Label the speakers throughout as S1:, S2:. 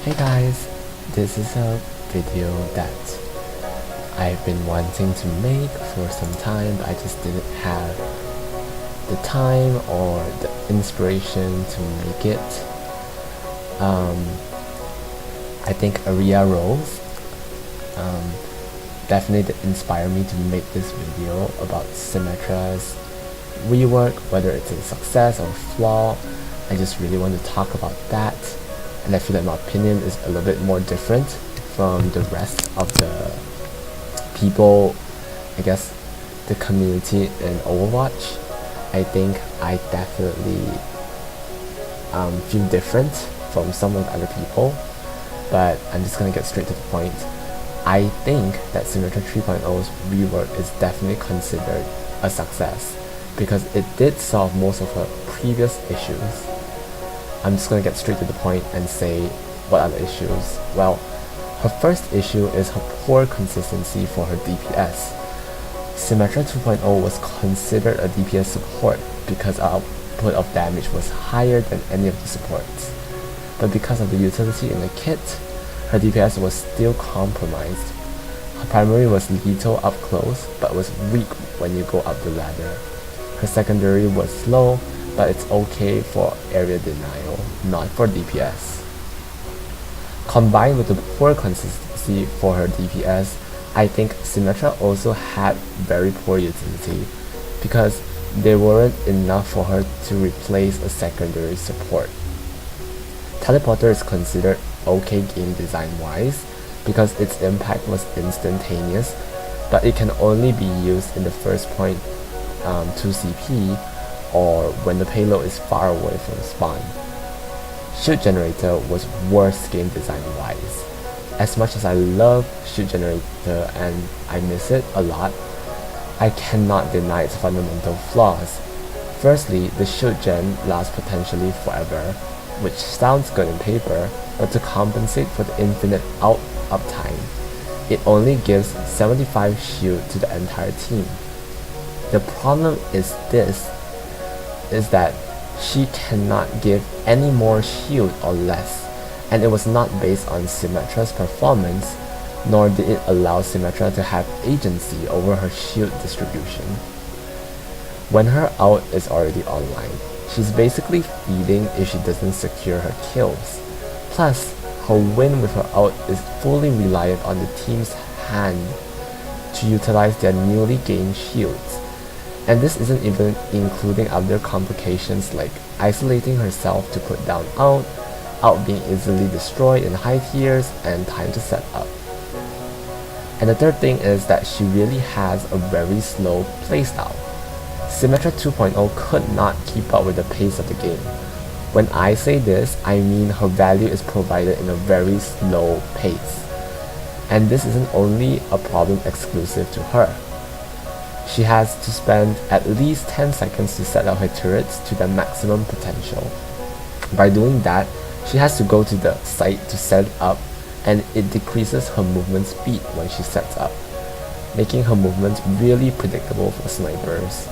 S1: Hey guys, this is a video that I've been wanting to make for some time, but I just didn't have the time or the inspiration to make it. I think area roles definitely did inspire me to make this video about Symmetra's rework, whether it's a success or flaw. I just really want to talk about that, and I feel that my opinion is a little bit more different from the rest of the people, I guess the community in Overwatch. I think I definitely feel different from some of the other people, but I'm just gonna get straight to the point. I think that Symmetra 3.0's rework is definitely considered a success because it did solve most of her previous issues. I'm just gonna get straight to the point and say what are the issues. Well, her first issue is her poor consistency for her DPS. Symmetra 2.0 was considered a DPS support because our output of damage was higher than any of the supports. But because of the utility in the kit, her DPS was still compromised. Her primary was lethal up close, but was weak when you go up the ladder. Her secondary was slow, but it's okay for area denial, not for DPS. Combined with the poor consistency for her DPS, I think Symmetra also had very poor utility because there weren't enough for her to replace a secondary support. Teleporter is considered okay game design wise because its impact was instantaneous, but it can only be used in the first point 2 CP or when the payload is far away from spawn. Shoot Generator was worse game design wise. As much as I love Shoot Generator and I miss it a lot, I cannot deny its fundamental flaws. Firstly, the shoot gen lasts potentially forever, which sounds good in paper, but to compensate for the infinite uptime, it only gives 75 shield to the entire team. The problem is that she cannot give any more shield or less, and it was not based on Symmetra's performance, nor did it allow Symmetra to have agency over her shield distribution. When her ult is already online, she's basically feeding if she doesn't secure her kills. Plus, her win with her ult is fully reliant on the team's hand to utilize their newly gained shields. And this isn't even including other complications like isolating herself to put down ult being easily destroyed in high tiers, and time to set up. And the third thing is that she really has a very slow playstyle. Symmetra 2.0 could not keep up with the pace of the game. When I say this, I mean her value is provided in a very slow pace. And this isn't only a problem exclusive to her. She has to spend at least 10 seconds to set up her turrets to their maximum potential. By doing that, she has to go to the site to set it up, and it decreases her movement speed when she sets up, making her movement really predictable for snipers.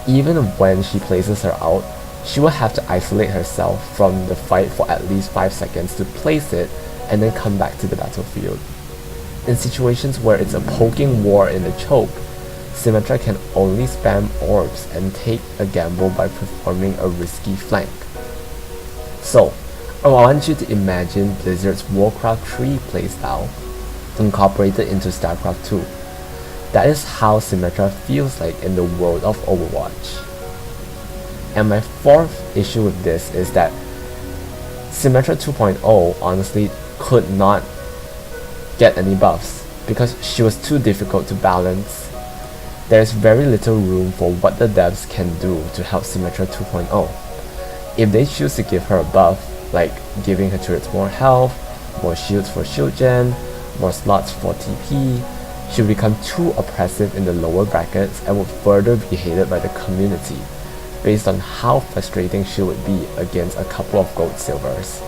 S1: Even when she places her ult, she will have to isolate herself from the fight for at least 5 seconds to place it and then come back to the battlefield. In situations where it's a poking war in the choke, Symmetra can only spam orbs and take a gamble by performing a risky flank. So, I want you to imagine Blizzard's Warcraft 3 playstyle incorporated into StarCraft 2. That is how Symmetra feels like in the world of Overwatch. And my fourth issue with this is that Symmetra 2.0 honestly could not get any buffs because she was too difficult to balance. There is very little room for what the devs can do to help Symmetra 2.0. If they choose to give her a buff, like giving her turrets more health, more shields for shield gen, more slots for TP, she will become too oppressive in the lower brackets and would further be hated by the community, based on how frustrating she would be against a couple of gold silvers.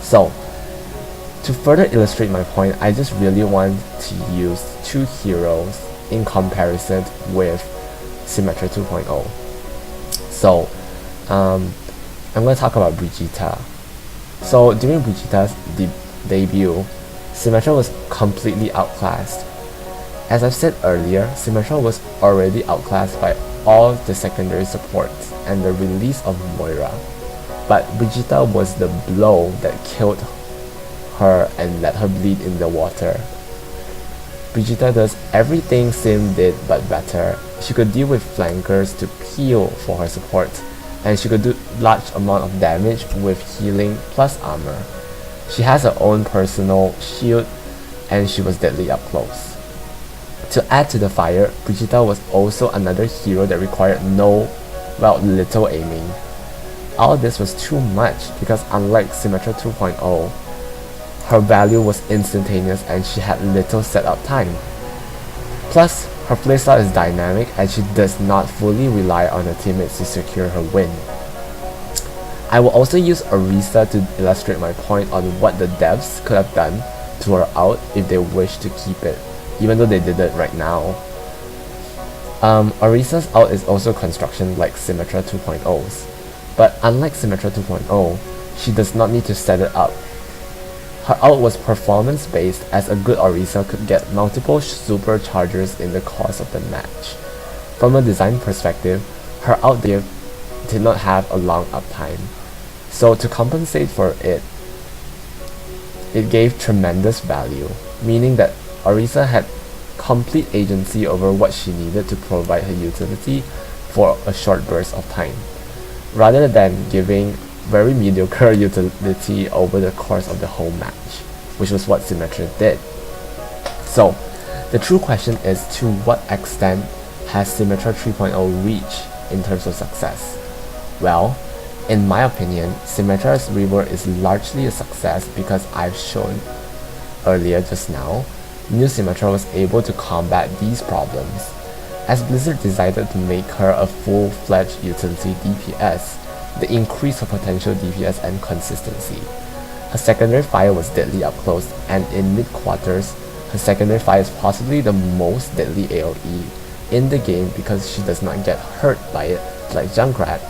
S1: So, to further illustrate my point, I just really want to use two heroes in comparison with Symmetra 2.0. So, I'm going to talk about Brigitte. So during Vegeta's debut, Symmetra was completely outclassed. As I've said earlier, Symmetra was already outclassed by all the secondary supports and the release of Moira, but Vegeta was the blow that killed her and let her bleed in the water. Vegeta does everything Sim did but better. She could deal with flankers to peel for her support, and she could do large amount of damage with healing plus armor. She has her own personal shield, and she was deadly up close. To add to the fire, Vegeta was also another hero that required little aiming. All this was too much because unlike Symmetra 2.0, her value was instantaneous and she had little setup time. Plus, her playstyle is dynamic and she does not fully rely on her teammates to secure her win. I will also use Orisa to illustrate my point on what the devs could have done to her ult if they wish to keep it, even though they didn't right now. Orisa's ult is also construction like Symmetra 2.0's, but unlike Symmetra 2.0, she does not need to set it up. Her ult was performance based as a good Orisa could get multiple superchargers in the course of the match. From a design perspective, her ult did not have a long uptime, so to compensate for it, it gave tremendous value, meaning that Orisa had complete agency over what she needed to provide her utility for a short burst of time, rather than giving very mediocre utility over the course of the whole match, which was what Symmetra did. So, the true question is, to what extent has Symmetra 3.0 reached in terms of success? Well, in my opinion, Symmetra's rework is largely a success because I've shown earlier just now, new Symmetra was able to combat these problems. As Blizzard decided to make her a full-fledged utility DPS, they increased her potential DPS and consistency. Her secondary fire was deadly up close, and in mid-quarters, her secondary fire is possibly the most deadly AoE in the game because she does not get hurt by it like Junkrat,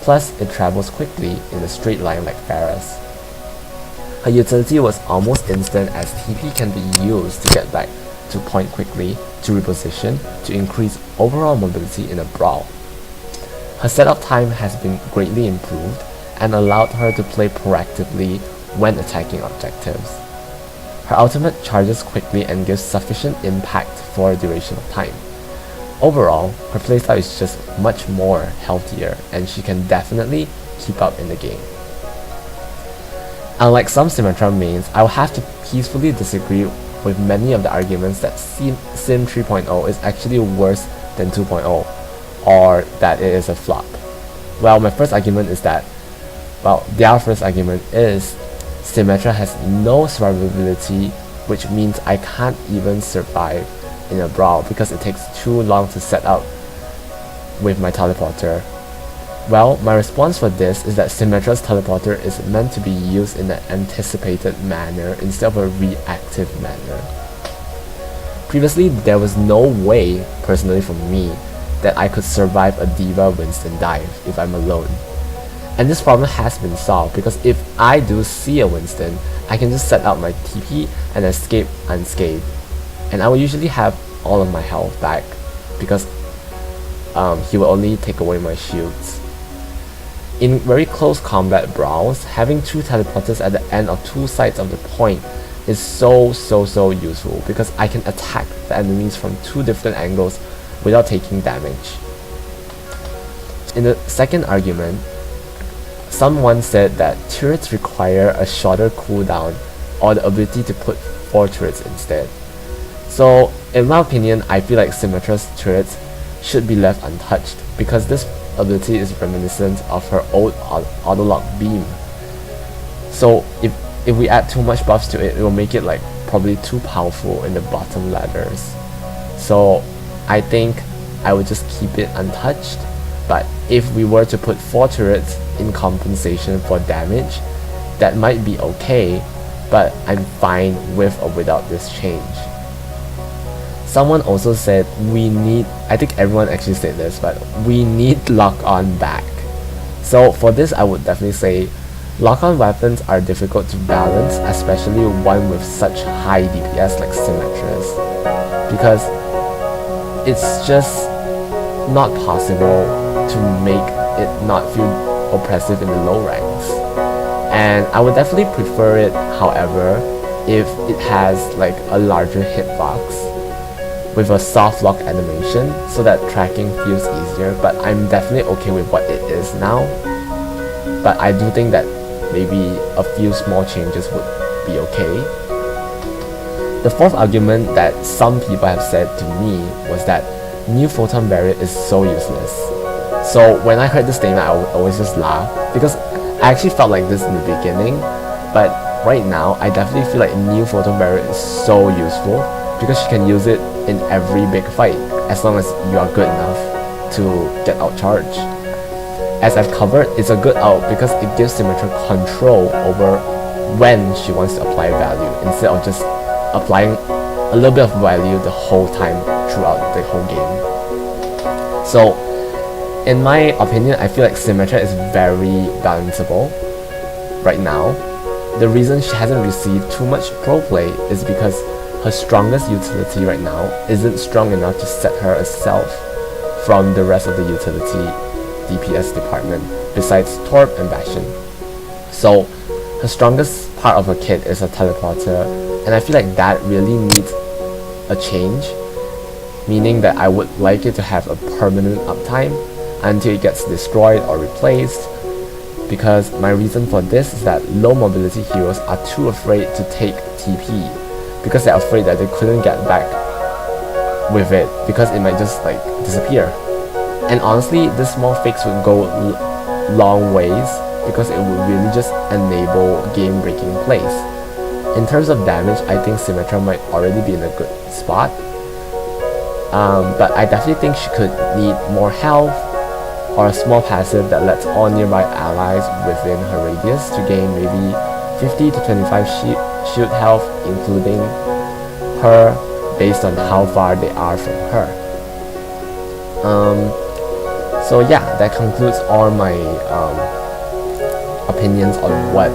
S1: plus it travels quickly in a straight line like Ferris. Her utility was almost instant as TP can be used to get back to point quickly, to reposition, to increase overall mobility in a brawl. Her setup time has been greatly improved and allowed her to play proactively when attacking objectives. Her ultimate charges quickly and gives sufficient impact for a duration of time. Overall, her playstyle is just much more healthier and she can definitely keep up in the game. Unlike some Symmetra mains, I will have to peacefully disagree with many of the arguments that Sim 3.0 is actually worse than 2.0 or that it is a flop. Well, my first argument is that, their first argument is Symmetra has no survivability, which means I can't even survive in a brawl because it takes too long to set up with my teleporter. Well, my response for this is that Symmetra's teleporter is meant to be used in an anticipated manner instead of a reactive manner. Previously, there was no way, personally for me, that I could survive a D.Va Winston dive if I'm alone. And this problem has been solved because if I do see a Winston, I can just set up my TP and escape unscathed. And I will usually have all of my health back because he will only take away my shields. In very close combat brawls, having two teleporters at the end of two sides of the point is so useful because I can attack the enemies from two different angles without taking damage. In the second argument, someone said that turrets require a shorter cooldown or the ability to put 4 turrets instead. So in my opinion, I feel like Symmetra's turrets should be left untouched because this ability is reminiscent of her old auto-lock beam. So if we add too much buffs to it, it will make it like probably too powerful in the bottom ladders. So I think I would just keep it untouched, but if we were to put 4 turrets in compensation for damage, that might be okay, but I'm fine with or without this change. Someone also said I think everyone actually said this, but we need Lockon back. So for this I would definitely say Lock-on weapons are difficult to balance, especially one with such high DPS like Symmetra's, because it's just not possible to make it not feel oppressive in the low ranks. And I would definitely prefer it, however, if it has like a larger hitbox with a soft lock animation so that tracking feels easier, but I'm definitely okay with what it is now. But I do think that maybe a few small changes would be okay. The fourth argument that some people have said to me was that new photon barrier is so useless. So when I heard this statement, I would always just laugh, because I actually felt like this in the beginning, but right now I definitely feel like new photon barrier is so useful because you can use it in every big fight as long as you are good enough to get outcharged. As I've covered, it's a good out because it gives Symmetra control over when she wants to apply value instead of just applying a little bit of value the whole time throughout the whole game. So in my opinion, I feel like Symmetra is very balanceable right now. The reason she hasn't received too much pro play is because her strongest utility right now isn't strong enough to set her herself from the rest of the utility DPS department besides Torp and Bastion. So her strongest part of her kit is a teleporter, and I feel like that really needs a change, meaning that I would like it to have a permanent uptime until it gets destroyed or replaced, because my reason for this is that low mobility heroes are too afraid to take TP because they're afraid that they couldn't get back with it because it might just like disappear. And honestly, this small fix would go long ways because it would really just enable game-breaking plays. In terms of damage, I think Symmetra might already be in a good spot, but I definitely think she could need more health or a small passive that lets all nearby allies within her radius to gain maybe 50 to 25 shield health, including her, based on how far they are from her. So yeah, that concludes all my opinions on what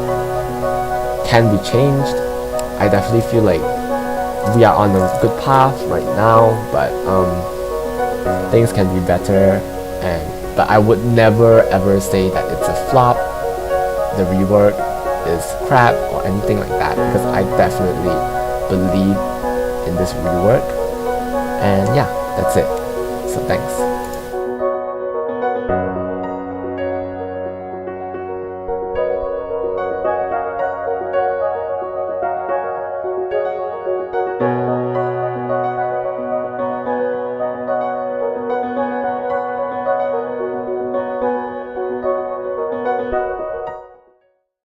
S1: can be changed. I definitely feel like we are on a good path right now, but things can be better, but I would never ever say that it's a flop, the rework is crap or anything like that, because I definitely believe in this rework. And yeah, that's it. So thanks.